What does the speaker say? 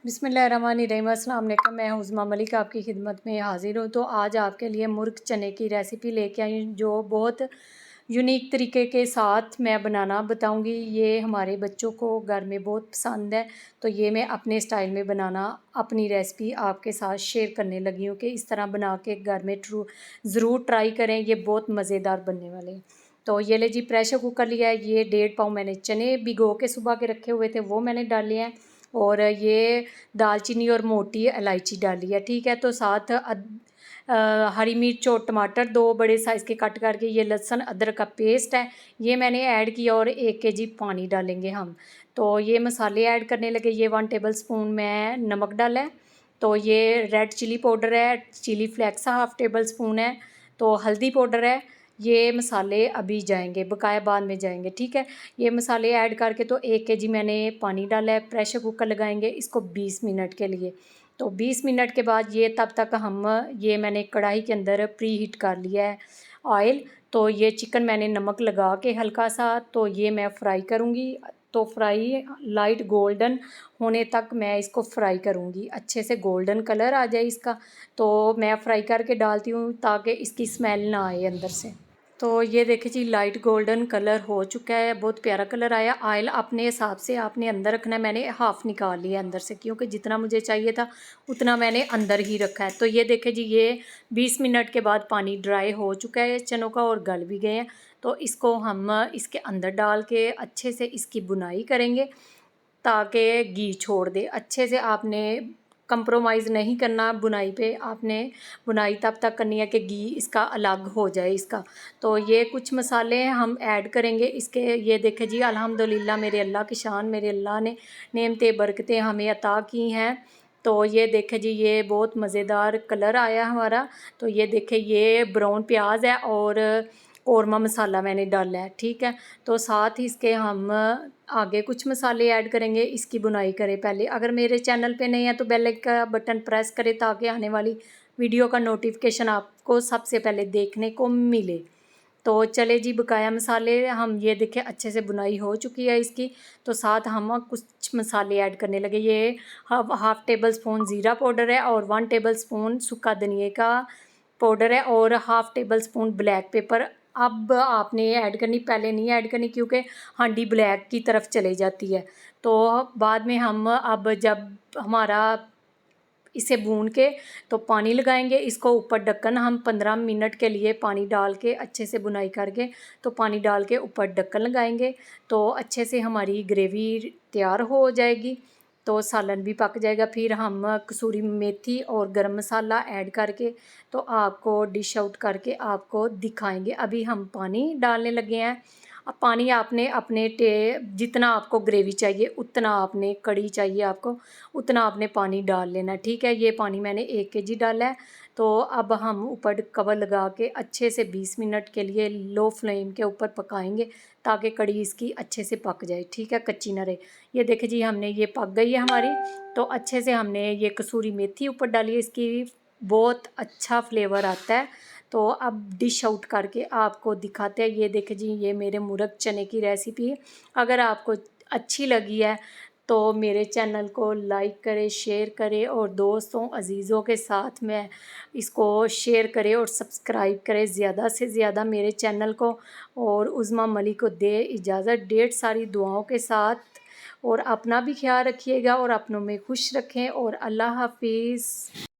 बिस्मिल्लाहिर्रहमानिर्रहीम, अस्सलाम वालेकुम। मैं उज़मा मलिक आपकी खिदमत में हाज़िर हूँ। तो आज आपके लिए मुर्ग चने की रेसिपी लेके आई हूँ जो बहुत यूनिक तरीके के साथ मैं बनाना बताऊँगी। ये हमारे बच्चों को घर में बहुत पसंद है, तो ये मैं अपने स्टाइल में बनाना अपनी रेसिपी आपके साथ शेयर करने लगी हूँ कि इस तरह बना के घर में ज़रूर ट्राई करें। ये बहुत मज़ेदार बनने वाले हैं। तो ये ले जी, प्रेशर कुकर लिया है। ये 1.5 पाव मैंने चने भिगो के सुबह के रखे हुए थे, वो मैंने डाले हैं। और ये दालचीनी और मोटी इलायची डाली है, ठीक है। तो साथ हरी मिर्च और टमाटर 2 बड़े साइज़ के कट करके, ये लहसुन अदरक का पेस्ट है, ये मैंने ऐड किया। और 1 केजी पानी डालेंगे हम। तो ये मसाले ऐड करने लगे। ये 1 टेबल स्पून मैं नमक डाला है। तो ये रेड चिली पाउडर है, chili flakes half tablespoon है। तो हल्दी पाउडर है। ये मसाले अभी जाएंगे, बकाया बाद में जाएंगे, ठीक है। ये मसाले ऐड करके तो 1 केजी मैंने पानी डाला है। प्रेशर कुकर लगाएंगे इसको 20 मिनट के लिए। तो 20 मिनट के बाद ये तब तक हम ये मैंने कढ़ाई के अंदर प्री हीट कर लिया है ऑयल। तो ये चिकन मैंने नमक लगा के हल्का सा, तो ये मैं फ्राई करूँगी। तो फ्राई लाइट गोल्डन होने तक मैं इसको फ्राई करूँगी, अच्छे से गोल्डन कलर आ जाए इसका। तो मैं फ्राई करके डालती हूँ ताकि इसकी स्मेल ना आए अंदर से। तो ये देखिए जी, लाइट गोल्डन कलर हो चुका है, बहुत प्यारा कलर आया। ऑयल अपने हिसाब से आपने अंदर रखना है। मैंने हाफ़ निकाल लिया अंदर से, क्योंकि जितना मुझे चाहिए था उतना मैंने अंदर ही रखा है। तो ये देखिए जी, ये 20 मिनट के बाद पानी ड्राई हो चुका है चनों का और गल भी गए हैं। तो इसको हम इसके अंदर डाल के अच्छे से इसकी बुनाई करेंगे ताकि घी छोड़ दे अच्छे से। आपने कंप्रोमाइज़ नहीं करना बुनाई पे, आपने बुनाई तब तक करनी है कि घी इसका अलग हो जाए इसका। तो ये कुछ मसाले हम ऐड करेंगे इसके। ये देखें जी, अल्हम्दुलिल्लाह मेरे अल्लाह की शान, मेरे अल्लाह ने नेमतें बरकतें हमें अता की हैं। तो ये देखें जी, ये बहुत मज़ेदार कलर आया हमारा। तो ये देखें, ये ब्राउन प्याज है और कौरमा मसाला मैंने डाला है, ठीक है। तो साथ ही इसके हम आगे कुछ मसाले ऐड करेंगे। इसकी बुनाई करें पहले। अगर मेरे चैनल पे नहीं है तो बेल का बटन प्रेस करें ताकि आने वाली वीडियो का नोटिफिकेशन आपको सबसे पहले देखने को मिले। तो चले जी, बकाया मसाले हम ये देखें अच्छे से बुनाई हो चुकी है इसकी। तो साथ हम कुछ मसाले ऐड करने लगे। ये हाफ़ टेबल स्पून ज़ीरा पाउडर है और 1 टेबल स्पून सूखा धनिया का पाउडर है और half table spoon black pepper. अब आपने ऐड करनी, पहले नहीं ऐड करनी क्योंकि हांडी ब्लैक की तरफ चली जाती है। तो बाद में हम अब जब हमारा इसे भून के तो पानी लगाएंगे इसको ऊपर ढक्कन हम 15 मिनट के लिए पानी डाल के अच्छे से बुनाई करके, तो पानी डाल के ऊपर ढक्कन लगाएंगे तो अच्छे से हमारी ग्रेवी तैयार हो जाएगी। तो सालन भी पक जाएगा। फिर हम कसूरी मेथी और गरम मसाला ऐड करके तो आपको डिश आउट करके आपको दिखाएंगे। अभी हम पानी डालने लगे हैं। अब पानी आपने अपने जितना आपको ग्रेवी चाहिए उतना, आपने कड़ी चाहिए आपको उतना आपने पानी डाल लेना, ठीक है। ये पानी मैंने 1 केजी डाला है। तो अब हम ऊपर कवर लगा के अच्छे से 20 मिनट के लिए लो फ्लेम के ऊपर पकाएंगे ताकि कड़ी इसकी अच्छे से पक जाए, ठीक है, कच्ची ना रहे। ये देखिए जी, हमने ये पक गई है हमारी। तो अच्छे से हमने ये कसूरी मेथी ऊपर डाली है, इसकी बहुत अच्छा फ्लेवर आता है। तो अब डिश आउट करके आपको दिखाते हैं। ये देखें जी, ये मेरे मुर्ग चने की रेसिपी है। अगर आपको अच्छी लगी है तो मेरे चैनल को लाइक करें, शेयर करें और दोस्तों अजीज़ों के साथ में इसको शेयर करें और सब्सक्राइब करें ज़्यादा से ज़्यादा मेरे चैनल को। और उज़मा मलिक को दे इजाज़त ढेर सारी दुआओं के साथ। और अपना भी ख्याल रखिएगा और अपनों में खुश रखें और अल्लाह हाफिज़।